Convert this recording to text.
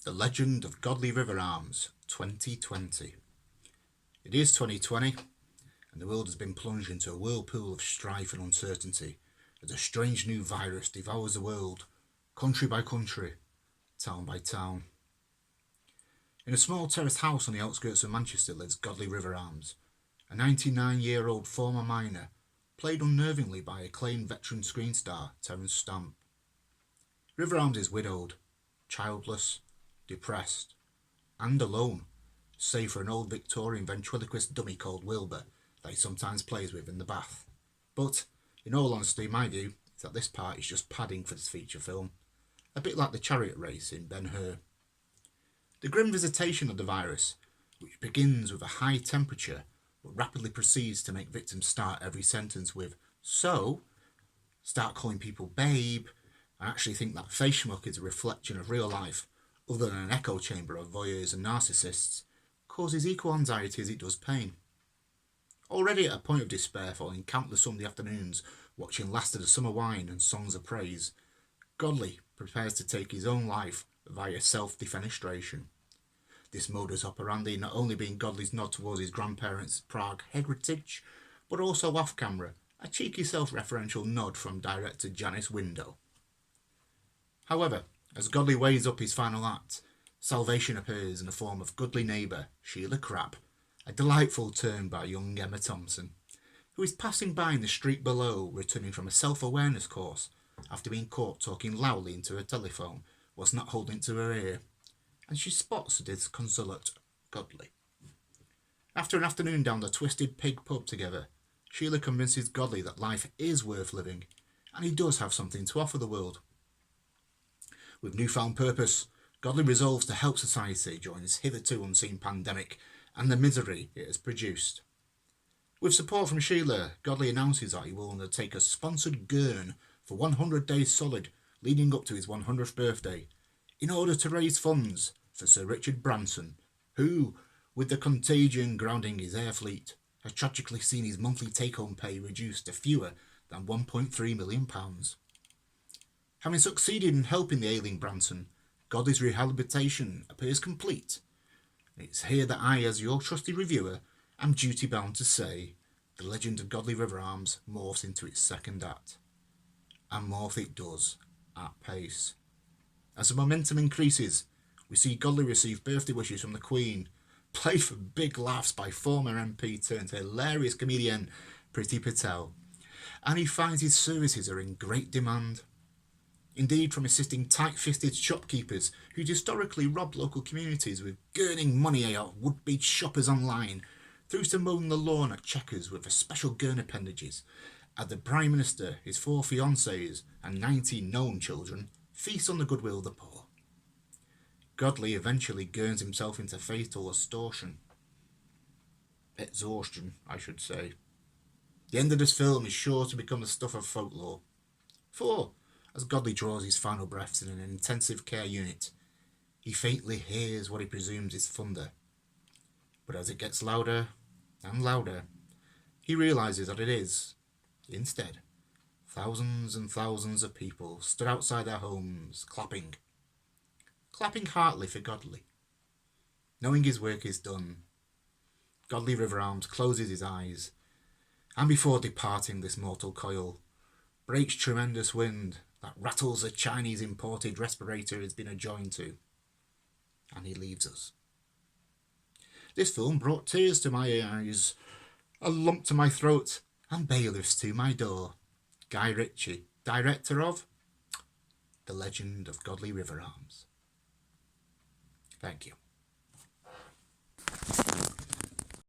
The Legend of Godley Riverarms 2020. It is 2020, and the world has been plunged into a whirlpool of strife and uncertainty as a strange new virus devours the world, country by country, town by town. In a small terraced house on the outskirts of Manchester lives Godley Riverarms, a 99-year-old former miner, played unnervingly by acclaimed veteran screen star Terence Stamp. Riverarms is widowed, childless, depressed, and alone, save for an old Victorian ventriloquist dummy called Wilbur that he sometimes plays with in the bath. But, in all honesty, my view is that this part is just padding for this feature film, a bit like the chariot race in Ben-Hur. The grim visitation of the virus, which begins with a high temperature but rapidly proceeds to make victims start every sentence with "so," start calling people babe, and actually think that face schmuck is a reflection of real life other than an echo chamber of voyeurs and narcissists, causes equal anxiety as it does pain. Already at a point of despair following countless Sunday afternoons watching Last of the Summer Wine and Songs of Praise, Godley prepares to take his own life via self-defenestration. This modus operandi not only being Godley's nod towards his grandparents' Prague heritage, but also off-camera, a cheeky self-referential nod from director Janice Window. However, as Godley weighs up his final act, salvation appears in the form of Godley neighbour Sheila Crabb, a delightful turn by young Emma Thompson, who is passing by in the street below, returning from a self-awareness course after being caught talking loudly into her telephone whilst not holding it to her ear, and she spots the disconsolate Godley. After an afternoon down the Twisted Pig pub together, Sheila convinces Godley that life is worth living, and he does have something to offer the world. With newfound purpose, Godley resolves to help society during this hitherto unseen pandemic and the misery it has produced. With support from Sheila, Godley announces that he will undertake a sponsored gurn for 100 days solid leading up to his 100th birthday, in order to raise funds for Sir Richard Branson, who, with the contagion grounding his air fleet, has tragically seen his monthly take-home pay reduced to fewer than £1.3 million. Having succeeded in helping the ailing Branson, Godley's rehabilitation appears complete. It's here that I, as your trusty reviewer, am duty-bound to say The Legend of Godley Riverarms morphs into its second act. And morph it does, at pace. As the momentum increases, we see Godley receive birthday wishes from the Queen, played for big laughs by former MP turned hilarious comedian Priti Patel, and he finds his services are in great demand. Indeed, from assisting tight-fisted shopkeepers who'd historically robbed local communities with gurning money out of would-be shoppers online, through to mowing the lawn at Chequers with a special gurn appendages, as the Prime Minister, his 4 fiancées and 19 known children feast on the goodwill of the poor. Godley eventually gurns himself into fatal exhaustion, I should say. The end of this film is sure to become the stuff of folklore. For, as Godley draws his final breaths in an intensive care unit, he faintly hears what he presumes is thunder. But as it gets louder and louder, he realises that it is, instead, thousands and thousands of people stood outside their homes, clapping heartily for Godley. Knowing his work is done, Godley Riverarms closes his eyes, and before departing this mortal coil, breaks tremendous wind that rattles the Chinese imported respirator he's been adjoined to, and he leaves us. This film brought tears to my eyes, a lump to my throat, and bailiffs to my door. Guy Ritchie, director of The Legend of Godley Riverarms. Thank you.